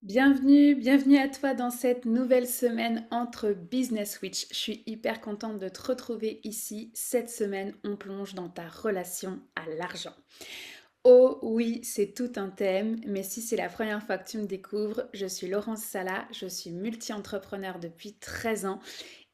Bienvenue à toi dans cette nouvelle semaine entre Business Switch. Je suis hyper contente de te retrouver ici. Cette semaine, on plonge dans ta relation à l'argent. Oh oui, c'est tout un thème, mais si c'est la première fois que tu me découvres, je suis Laurence Sala, je suis multi-entrepreneur depuis 13 ans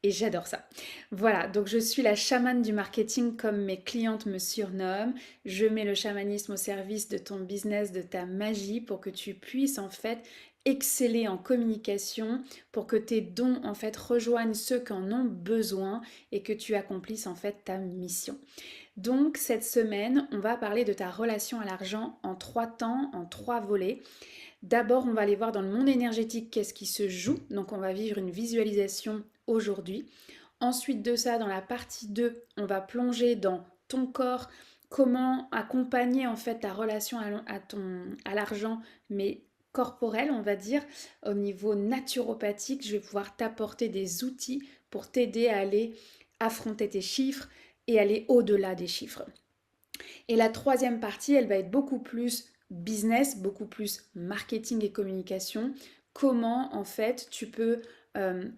et j'adore ça. Voilà, donc je suis la chamane du marketing comme mes clientes me surnomment. Je mets le chamanisme au service de ton business, de ta magie pour que tu puisses en fait exceller en communication, pour que tes dons en fait rejoignent ceux qui en ont besoin et que tu accomplisses en fait ta mission. Donc cette semaine, on va parler de ta relation à l'argent en 3 temps, en 3 volets. D'abord, on va aller voir dans le monde énergétique qu'est-ce qui se joue. Donc on va vivre une visualisation aujourd'hui. Ensuite de ça, dans la partie 2, on va plonger dans ton corps, comment accompagner en fait ta relation à l'argent, mais corporelle, on va dire, au niveau naturopathique. Je vais pouvoir t'apporter des outils pour t'aider à aller affronter tes chiffres et aller au-delà des chiffres. Et la troisième partie, elle va être beaucoup plus business, beaucoup plus marketing et communication. Comment en fait tu peux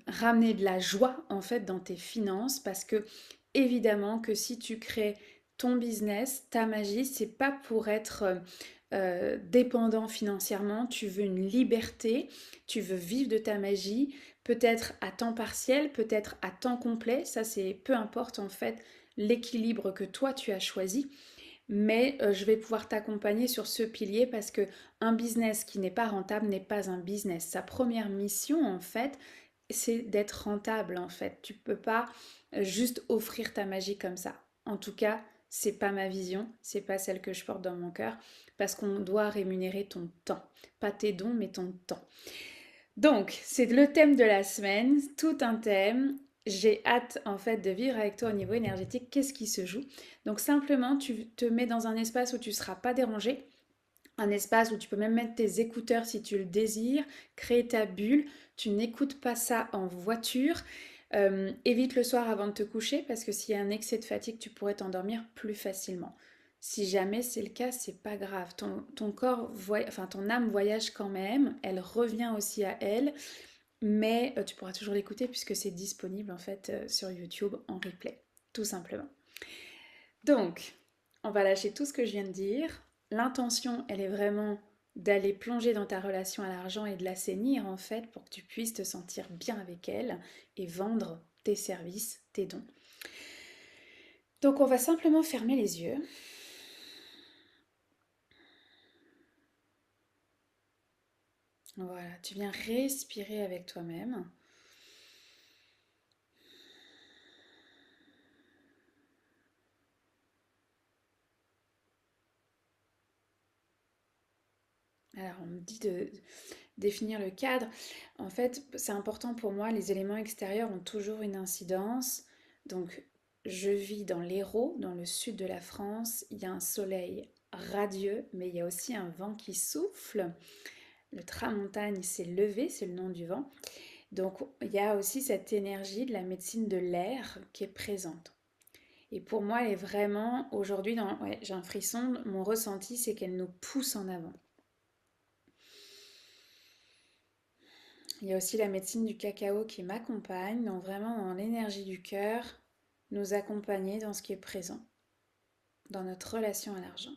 ramener de la joie en fait dans tes finances, parce que évidemment que si tu crées ton business, ta magie, c'est pas pour être dépendant financièrement. Tu veux une liberté, tu veux vivre de ta magie, peut-être à temps partiel, peut-être à temps complet. Ça, c'est peu importe en fait l'équilibre que toi tu as choisi, mais je vais pouvoir t'accompagner sur ce pilier parce que un business qui n'est pas rentable n'est pas un business. Sa première mission, en fait, c'est d'être rentable, en fait. Tu peux pas juste offrir ta magie comme ça. En tout cas, c'est pas ma vision, c'est pas celle que je porte dans mon cœur, parce qu'on doit rémunérer ton temps. Pas tes dons, mais ton temps. Donc, c'est le thème de la semaine, tout un thème. J'ai hâte en fait de vivre avec toi au niveau énergétique. Qu'est-ce qui se joue? Donc simplement, tu te mets dans un espace où tu ne seras pas dérangé, un espace où tu peux même mettre tes écouteurs si tu le désires, créer ta bulle. Tu n'écoutes pas ça en voiture. Évite le soir avant de te coucher parce que s'il y a un excès de fatigue, tu pourrais t'endormir plus facilement. Si jamais c'est le cas, c'est pas grave. Ton corps, enfin ton âme voyage quand même. Elle revient aussi à elle, mais tu pourras toujours l'écouter puisque c'est disponible en fait sur YouTube en replay, tout simplement. Donc, on va lâcher tout ce que je viens de dire. L'intention, elle est vraiment d'aller plonger dans ta relation à l'argent et de l'assainir en fait pour que tu puisses te sentir bien avec elle et vendre tes services, tes dons. Donc, on va simplement fermer les yeux. Voilà, tu viens respirer avec toi-même. Alors, on me dit de définir le cadre. En fait, c'est important pour moi, les éléments extérieurs ont toujours une incidence. Donc, je vis dans l'Hérault, dans le sud de la France. Il y a un soleil radieux, mais il y a aussi un vent qui souffle. Le tramontagne s'est levé, c'est le nom du vent. Donc, il y a aussi cette énergie de la médecine de l'air qui est présente. Et pour moi, elle est vraiment, aujourd'hui, ouais, j'ai un frisson, mon ressenti, c'est qu'elle nous pousse en avant. Il y a aussi la médecine du cacao qui m'accompagne, donc vraiment dans l'énergie du cœur, nous accompagner dans ce qui est présent, dans notre relation à l'argent.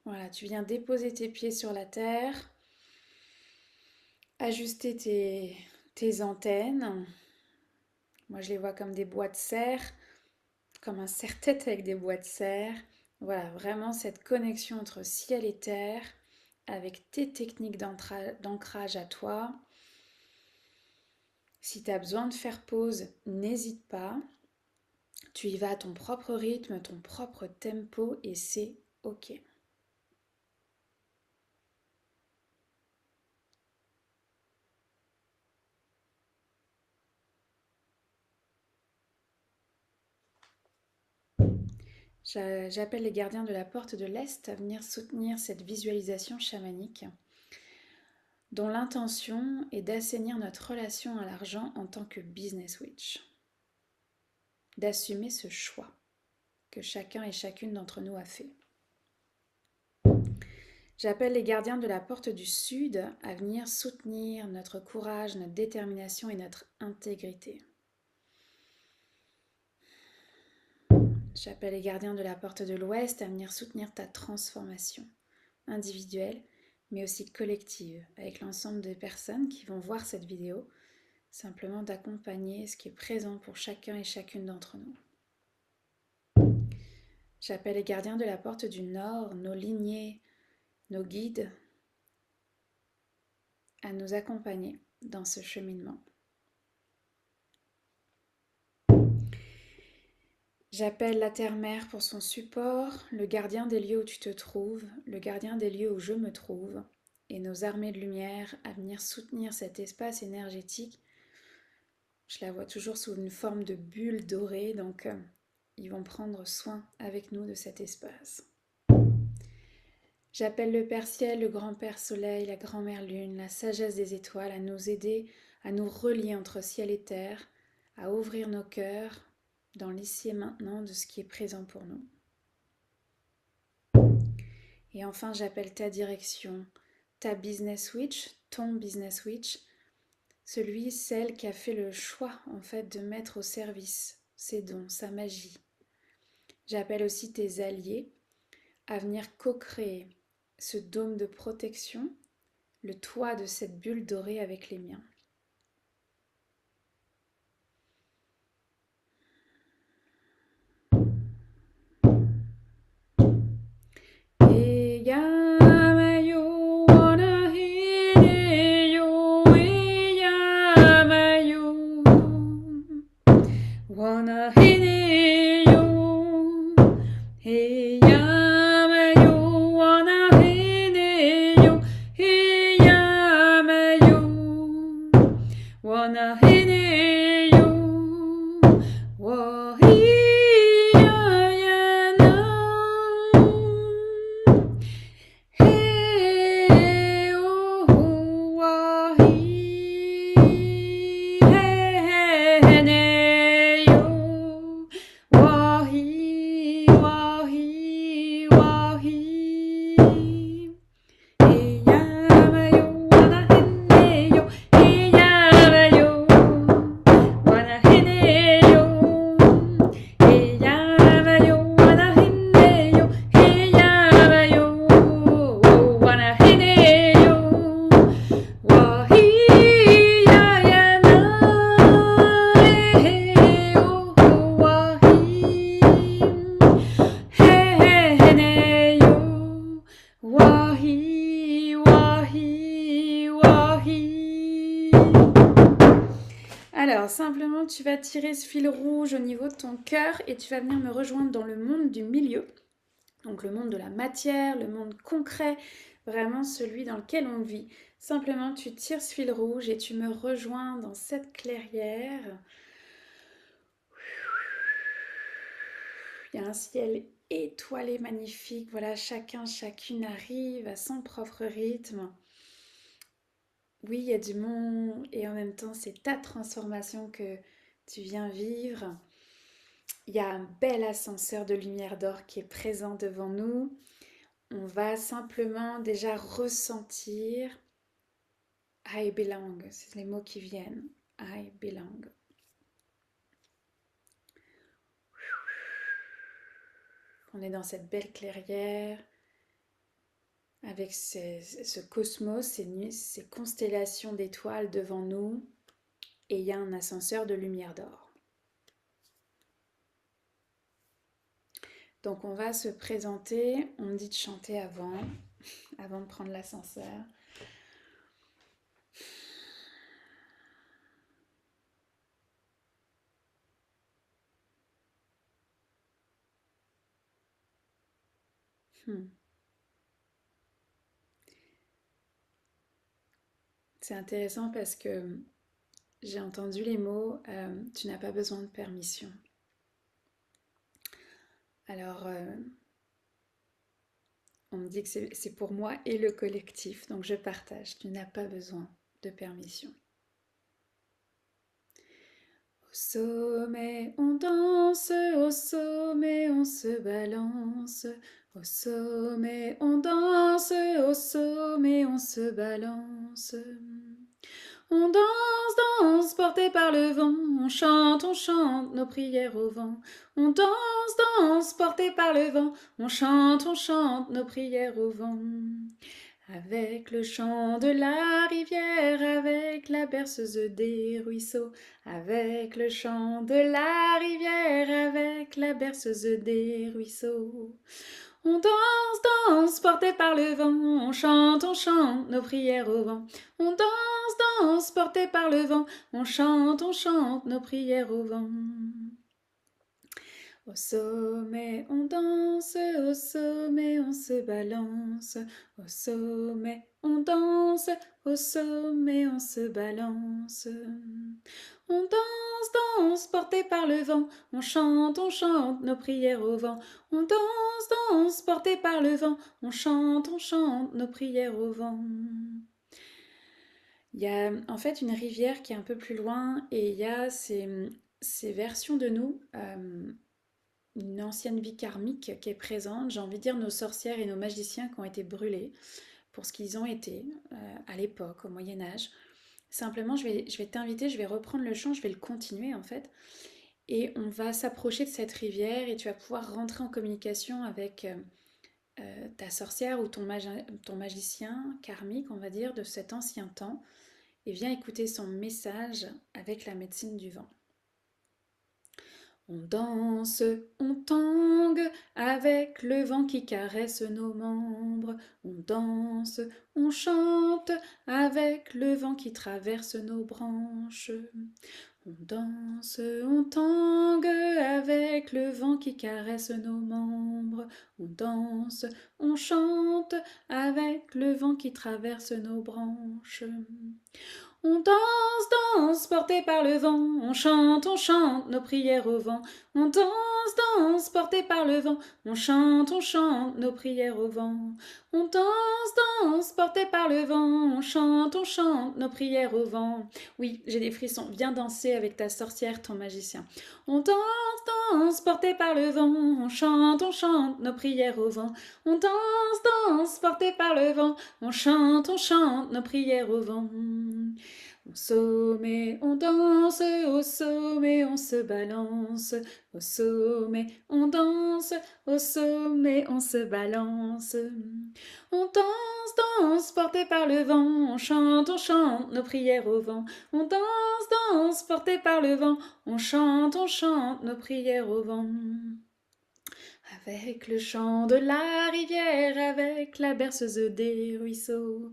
Voilà, tu viens déposer tes pieds sur la terre, ajuster tes antennes. Moi, je les vois comme des boîtes de serre, comme un serre-tête avec des boîtes de serre. Voilà, vraiment cette connexion entre ciel et terre avec tes techniques d'ancrage à toi. Si tu as besoin de faire pause, n'hésite pas. Tu y vas à ton propre rythme, ton propre tempo et c'est ok. J'appelle les gardiens de la porte de l'Est à venir soutenir cette visualisation chamanique dont l'intention est d'assainir notre relation à l'argent en tant que business witch, d'assumer ce choix que chacun et chacune d'entre nous a fait. J'appelle les gardiens de la porte du Sud à venir soutenir notre courage, notre détermination et notre intégrité. J'appelle les gardiens de la porte de l'Ouest à venir soutenir ta transformation individuelle, mais aussi collective, avec l'ensemble des personnes qui vont voir cette vidéo, simplement d'accompagner ce qui est présent pour chacun et chacune d'entre nous. J'appelle les gardiens de la porte du Nord, nos lignées, nos guides, à nous accompagner dans ce cheminement. J'appelle la Terre-Mère pour son support, le gardien des lieux où tu te trouves, le gardien des lieux où je me trouve, et nos armées de lumière à venir soutenir cet espace énergétique. Je la vois toujours sous une forme de bulle dorée, donc ils vont prendre soin avec nous de cet espace. J'appelle le Père Ciel, le Grand-Père Soleil, la Grand-Mère Lune, la sagesse des étoiles à nous aider, à nous relier entre ciel et terre, à ouvrir nos cœurs dans l'ici et maintenant de ce qui est présent pour nous. Et enfin, j'appelle ta direction, ta business witch, ton business witch, celle qui a fait le choix en fait de mettre au service ses dons, sa magie. J'appelle aussi tes alliés à venir co-créer ce dôme de protection, le toit de cette bulle dorée avec les miens. Alors, simplement, tu vas tirer ce fil rouge au niveau de ton cœur et tu vas venir me rejoindre dans le monde du milieu. Donc, le monde de la matière, le monde concret, vraiment celui dans lequel on vit. Simplement, tu tires ce fil rouge et tu me rejoins dans cette clairière. Il y a un ciel étoilé magnifique. Voilà, chacun, chacune arrive à son propre rythme. Oui, il y a du monde et en même temps, c'est ta transformation que tu viens vivre. Il y a un bel ascenseur de lumière d'or qui est présent devant nous. On va simplement déjà ressentir I belong, c'est les mots qui viennent. I belong. On est dans cette belle clairière avec ce cosmos, ces constellations d'étoiles devant nous, et il y a un ascenseur de lumière d'or. Donc on va se présenter, on me dit de chanter avant de prendre l'ascenseur. C'est intéressant parce que j'ai entendu les mots « tu n'as pas besoin de permission ». Alors, on me dit que c'est pour moi et le collectif, donc je partage. Tu n'as pas besoin de permission. Au sommet, on danse, au sommet. sommet on se balance, au sommet on danse, au sommet on se balance. On danse, danse, porté par le vent, on chante nos prières au vent. On danse, danse, porté par le vent, on chante nos prières au vent. Avec le chant de la rivière, avec la berceuse des ruisseaux, avec le chant de la rivière, avec la berceuse des ruisseaux. On danse, danse, porté par le vent, on chante nos prières au vent. On danse, danse, porté par le vent, on chante nos prières au vent. Au sommet on danse, au sommet on se balance, au sommet on danse, au sommet on se balance. On danse, danse, porté par le vent, on chante nos prières au vent. On danse, danse, porté par le vent, on chante nos prières au vent. Il y a en fait une rivière qui est un peu plus loin et il y a ces versions de nous, une ancienne vie karmique qui est présente, j'ai envie de dire nos sorcières et nos magiciens qui ont été brûlés pour ce qu'ils ont été à l'époque, au Moyen-Âge. Simplement, je vais t'inviter, je vais reprendre le chant, je vais le continuer en fait. Et on va s'approcher de cette rivière et tu vas pouvoir rentrer en communication avec ta sorcière ou ton magicien karmique, on va dire, de cet ancien temps. Et viens écouter son message avec la médecine du vent. On danse, on tangue avec le vent qui caresse nos membres. On danse, on chante avec le vent qui traverse nos branches. On danse, on tangue avec le vent qui caresse nos membres. On danse, on chante avec le vent qui traverse nos branches. On danse, danse, porté par le vent, on chante nos prières au vent. On danse, danse, porté par le vent, on chante nos prières au vent. On danse, danse, porté par le vent, on chante nos prières au vent. Oui, j'ai des frissons, viens danser avec ta sorcière, ton magicien. On danse, danse, porté par le vent, on chante nos prières au vent. On danse, danse, porté par le vent, on chante nos prières au vent. Au sommet on danse, au sommet on se balance, au sommet on danse, au sommet on se balance. On danse, danse, porté par le vent, on chante nos prières au vent. On danse, danse, porté par le vent, on chante nos prières au vent. Avec le chant de la rivière, avec la berceuse des ruisseaux.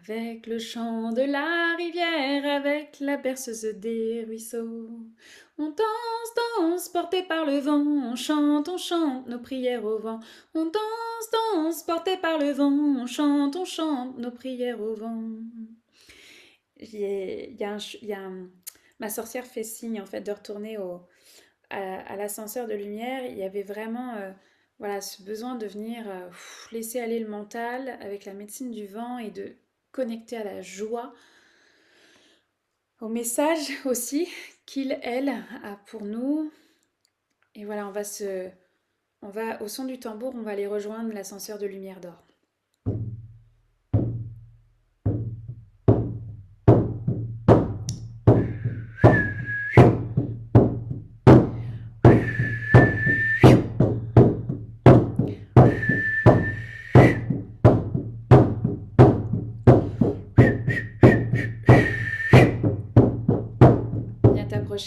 Avec le chant de la rivière, avec la berceuse des ruisseaux. On danse, danse, porté par le vent, on chante nos prières au vent. On danse, danse, porté par le vent, on chante nos prières au vent. Ma sorcière fait signe en fait de retourner à l'ascenseur de lumière. Il y avait vraiment voilà, ce besoin de venir laisser aller le mental avec la médecine du vent et de connecter à la joie, au message aussi qu'il, elle, a pour nous. Et voilà, on va au son du tambour, on va aller rejoindre l'ascenseur de lumière d'or.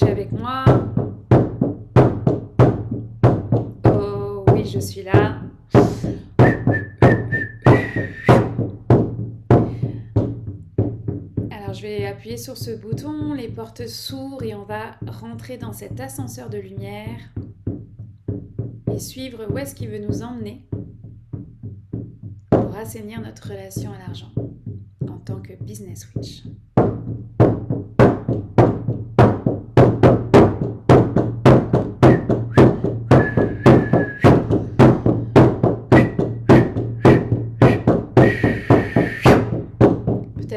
Avec moi. Oh oui, je suis là. Alors je vais appuyer sur ce bouton, les portes s'ouvrent et on va rentrer dans cet ascenseur de lumière et suivre où est-ce qu'il veut nous emmener pour assainir notre relation à l'argent en tant que business witch.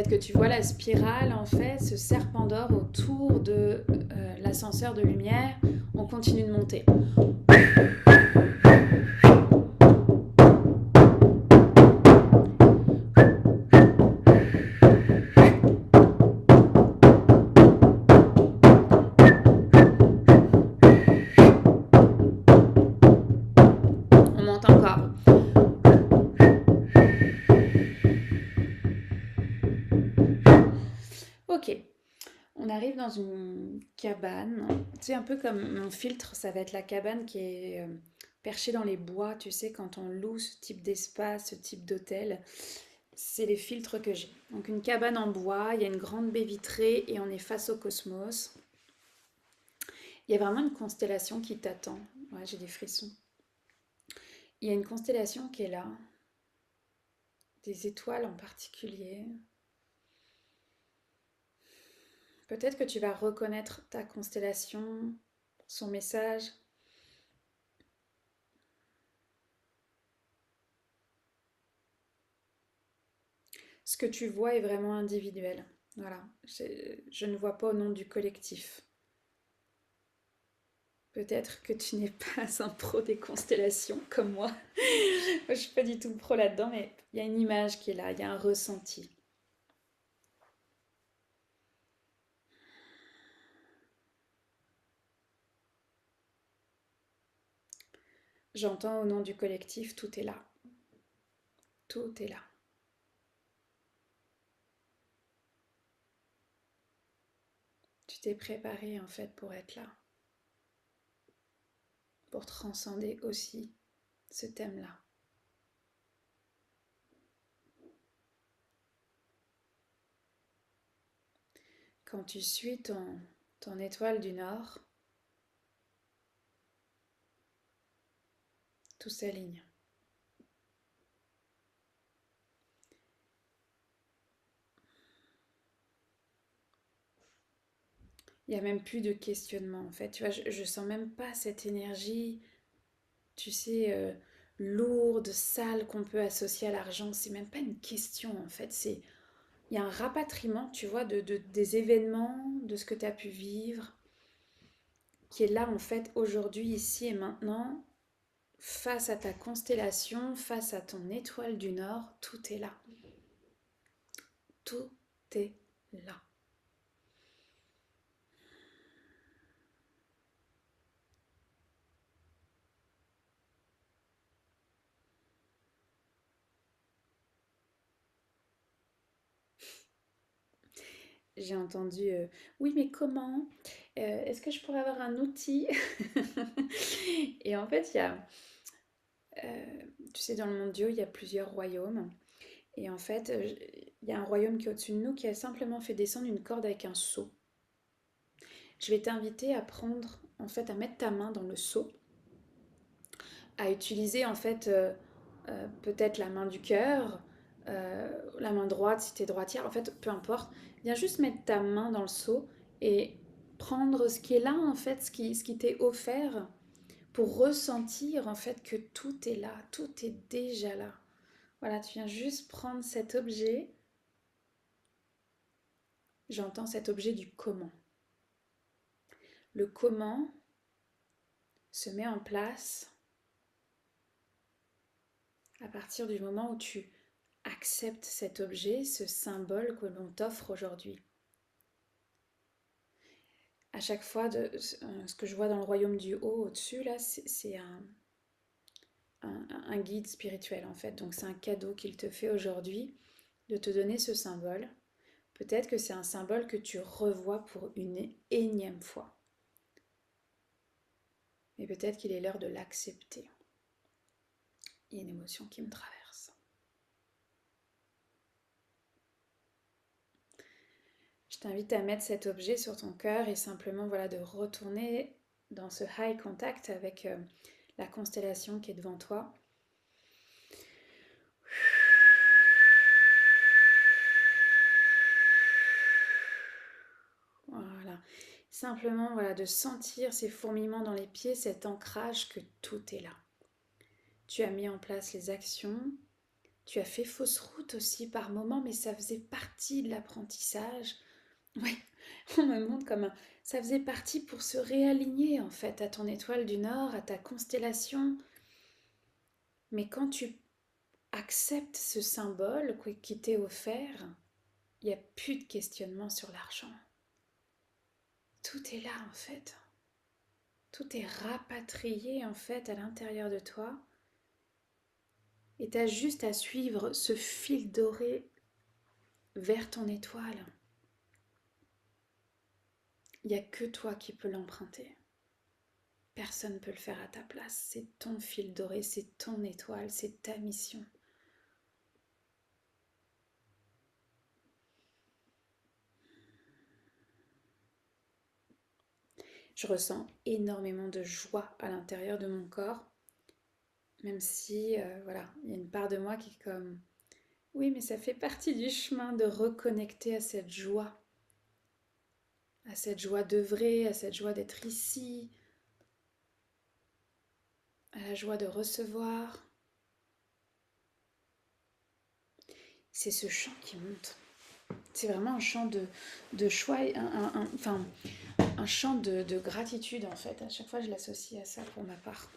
Que tu vois la spirale en fait, ce serpent d'or autour de l'ascenseur de lumière, on continue de monter. dans une cabane. C'est un peu comme mon filtre, ça va être la cabane qui est perchée dans les bois, tu sais, quand on loue ce type d'espace, ce type d'hôtel. C'est les filtres que j'ai. Donc une cabane en bois, il y a une grande baie vitrée et on est face au cosmos. Il y a vraiment une constellation qui t'attend. Ouais, j'ai des frissons. Il y a une constellation qui est là, des étoiles en particulier. Peut-être que tu vas reconnaître ta constellation, son message. Ce que tu vois est vraiment individuel. Voilà, je ne vois pas au nom du collectif. Peut-être que tu n'es pas un pro des constellations comme moi. Moi, je suis pas du tout pro là-dedans, mais il y a une image qui est là, il y a un ressenti. J'entends au nom du collectif, tout est là. Tout est là. Tu t'es préparé en fait pour être là, pour transcender aussi ce thème-là. Quand tu suis ton étoile du Nord, tout s'aligne. Il n'y a même plus de questionnement en fait. Tu vois, je sens même pas cette énergie, tu sais, lourde, sale qu'on peut associer à l'argent. C'est même pas une question en fait. Il y a un rapatriement, tu vois, des événements, de ce que tu as pu vivre, qui est là en fait aujourd'hui, ici et maintenant, face à ta constellation, face à ton étoile du Nord, tout est là. Tout est là. J'ai entendu oui, mais comment? Est-ce que je pourrais avoir un outil? Et en fait, tu sais, dans le monde Dieu, il y a plusieurs royaumes. Et en fait, il y a un royaume qui est au-dessus de nous qui a simplement fait descendre une corde avec un seau. Je vais t'inviter à prendre, en fait, à mettre ta main dans le seau, à utiliser en fait peut-être la main du cœur, la main droite si tu es droitière, en fait, peu importe. Viens juste mettre ta main dans le seau et prendre ce qui est là, en fait, ce qui t'est offert pour ressentir en fait que tout est là, tout est déjà là. Voilà, tu viens juste prendre cet objet. J'entends cet objet du comment. Le comment se met en place à partir du moment où tu acceptes cet objet, ce symbole que l'on t'offre aujourd'hui. À chaque fois, ce que je vois dans le royaume du haut au-dessus, là, c'est un guide spirituel en fait. Donc c'est un cadeau qu'il te fait aujourd'hui de te donner ce symbole. Peut-être que c'est un symbole que tu revois pour une énième fois. Mais peut-être qu'il est l'heure de l'accepter. Il y a une émotion qui me traverse. Je t'invite à mettre cet objet sur ton cœur et simplement voilà, de retourner dans ce high contact avec la constellation qui est devant toi. Voilà. Simplement voilà, de sentir ces fourmillements dans les pieds, cet ancrage que tout est là. Tu as mis en place les actions, tu as fait fausse route aussi par moments, mais ça faisait partie de l'apprentissage. Oui, on me montre comme ça faisait partie pour se réaligner en fait à ton étoile du Nord, à ta constellation. Mais quand tu acceptes ce symbole qui t'est offert, il n'y a plus de questionnement sur l'argent. Tout est là en fait. Tout est rapatrié en fait à l'intérieur de toi. Et tu as juste à suivre ce fil doré vers ton étoile. Il n'y a que toi qui peux l'emprunter. Personne ne peut le faire à ta place. C'est ton fil doré, c'est ton étoile, c'est ta mission. Je ressens énormément de joie à l'intérieur de mon corps, même si, voilà, il y a une part de moi qui est comme, oui, mais ça fait partie du chemin de reconnecter à cette joie d'œuvrer, à cette joie d'être ici, à la joie de recevoir. C'est ce chant qui monte. C'est vraiment un chant de choix, un chant de gratitude en fait. À chaque fois, je l'associe à ça pour ma part.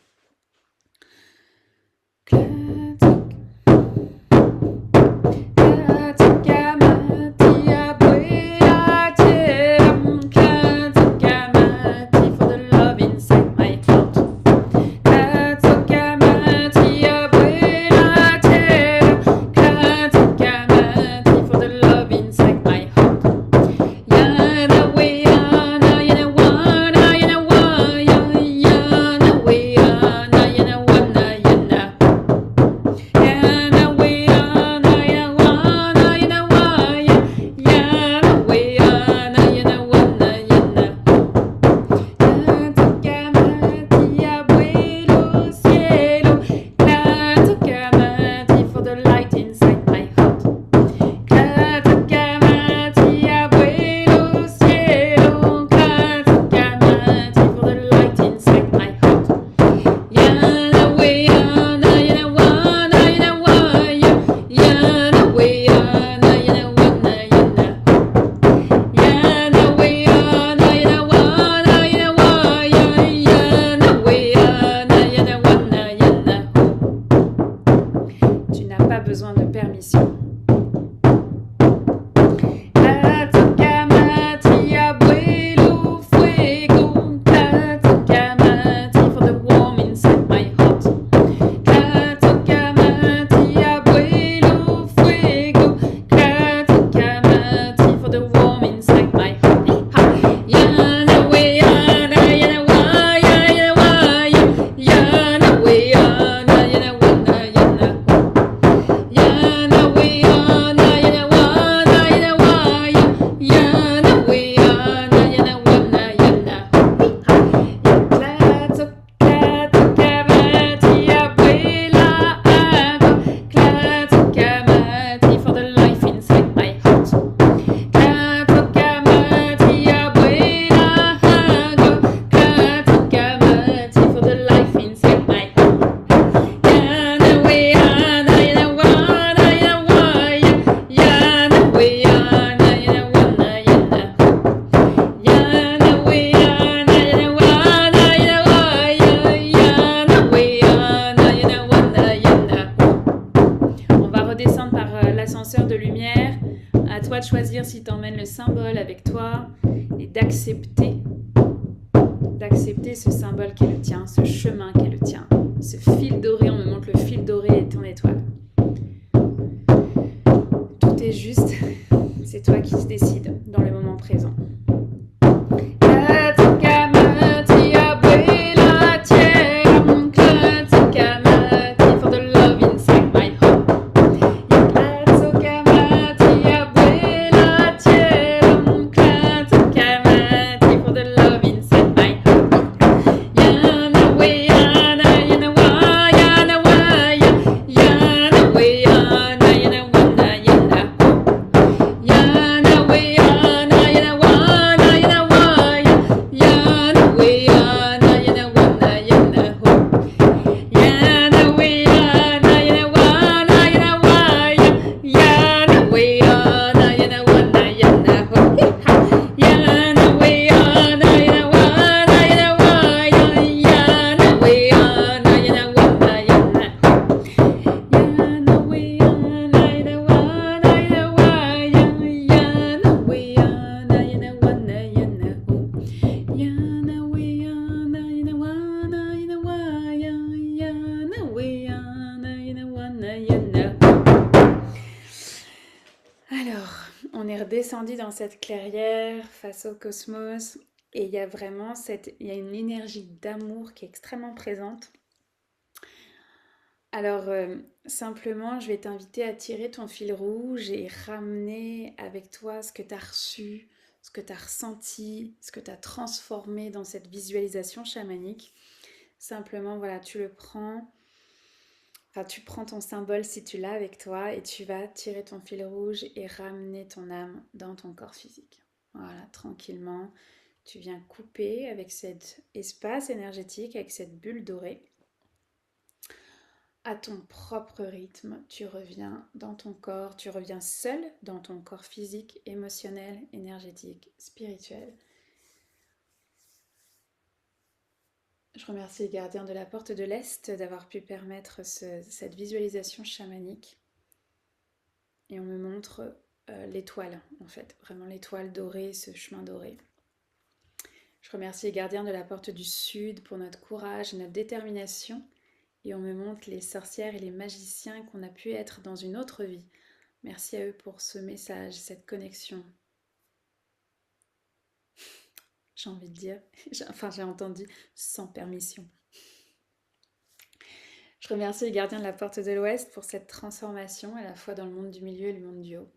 Besoin de permission. De lumière, à toi de choisir si tu emmènes le symbole avec toi et d'accepter ce symbole qui est le tien, ce chemin qui est le tien, ce fil doré. On me montre le fil doré et ton étoile. Tout est juste, c'est toi qui te décides dans le moment présent. Alors, on est redescendu dans cette clairière face au cosmos Et il y a vraiment il y a une énergie d'amour qui est extrêmement présente. Alors, simplement, je vais t'inviter à tirer ton fil rouge et ramener avec toi ce que tu as reçu, ce que tu as ressenti, ce que tu as transformé dans cette visualisation chamanique. Simplement, voilà, tu le prends, enfin, tu prends ton symbole si tu l'as avec toi et tu vas tirer ton fil rouge et ramener ton âme dans ton corps physique. Voilà, tranquillement, tu viens couper avec cet espace énergétique, avec cette bulle dorée. À ton propre rythme, tu reviens dans ton corps, tu reviens seul dans ton corps physique, émotionnel, énergétique, spirituel. Je remercie les gardiens de la porte de l'Est d'avoir pu permettre cette visualisation chamanique. Et on me montre l'étoile, en fait, vraiment l'étoile dorée, ce chemin doré. Je remercie les gardiens de la porte du Sud pour notre courage et notre détermination. Et on me montre les sorcières et les magiciens qu'on a pu être dans une autre vie. Merci à eux pour ce message, cette connexion. J'ai envie de dire, j'ai entendu sans permission. Je remercie les gardiens de la porte de l'Ouest pour cette transformation à la fois dans le monde du milieu et le monde du haut.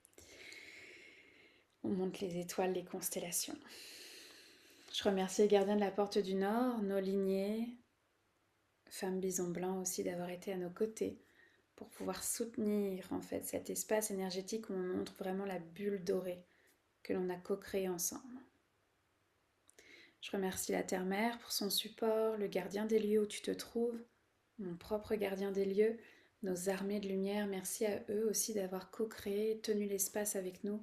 On monte les étoiles, les constellations. Je remercie les gardiens de la porte du Nord, nos lignées, femmes bison blanc aussi d'avoir été à nos côtés pour pouvoir soutenir en fait cet espace énergétique où on montre vraiment la bulle dorée que l'on a co-créée ensemble. Je remercie la Terre-Mère pour son support, le gardien des lieux où tu te trouves, mon propre gardien des lieux, nos armées de lumière, merci à eux aussi d'avoir co-créé, tenu l'espace avec nous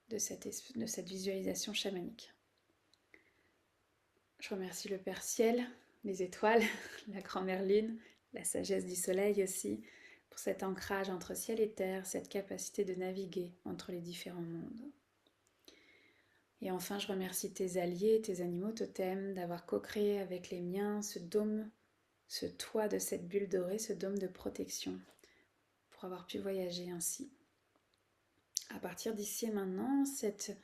de cette visualisation chamanique. Je remercie le Père Ciel, les étoiles, la Grand-Mère Lune, la sagesse du Soleil aussi, pour cet ancrage entre ciel et terre, cette capacité de naviguer entre les différents mondes. Et enfin, je remercie tes alliés, tes animaux totems, d'avoir co-créé avec les miens ce dôme, ce toit de cette bulle dorée, ce dôme de protection, pour avoir pu voyager ainsi. À partir d'ici et maintenant, cet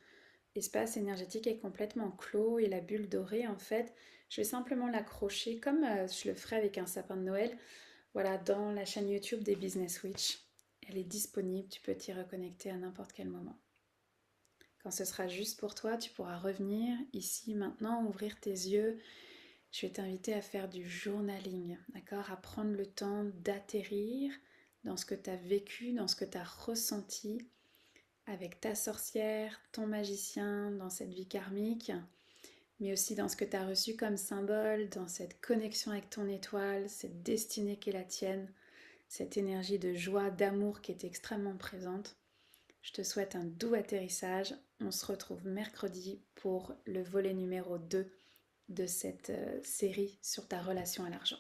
espace énergétique est complètement clos et la bulle dorée, en fait, je vais simplement l'accrocher comme je le ferais avec un sapin de Noël, voilà, dans la chaîne YouTube des Business Witch. Elle est disponible, tu peux t'y reconnecter à n'importe quel moment. Quand ce sera juste pour toi, tu pourras revenir ici, maintenant, ouvrir tes yeux. Je vais t'inviter à faire du journaling, d'accord? À prendre le temps d'atterrir dans ce que tu as vécu, dans ce que tu as ressenti avec ta sorcière, ton magicien, dans cette vie karmique, mais aussi dans ce que tu as reçu comme symbole, dans cette connexion avec ton étoile, cette destinée qui est la tienne, cette énergie de joie, d'amour qui est extrêmement présente. Je te souhaite un doux atterrissage. On se retrouve mercredi pour le volet numéro 2 de cette série sur ta relation à l'argent.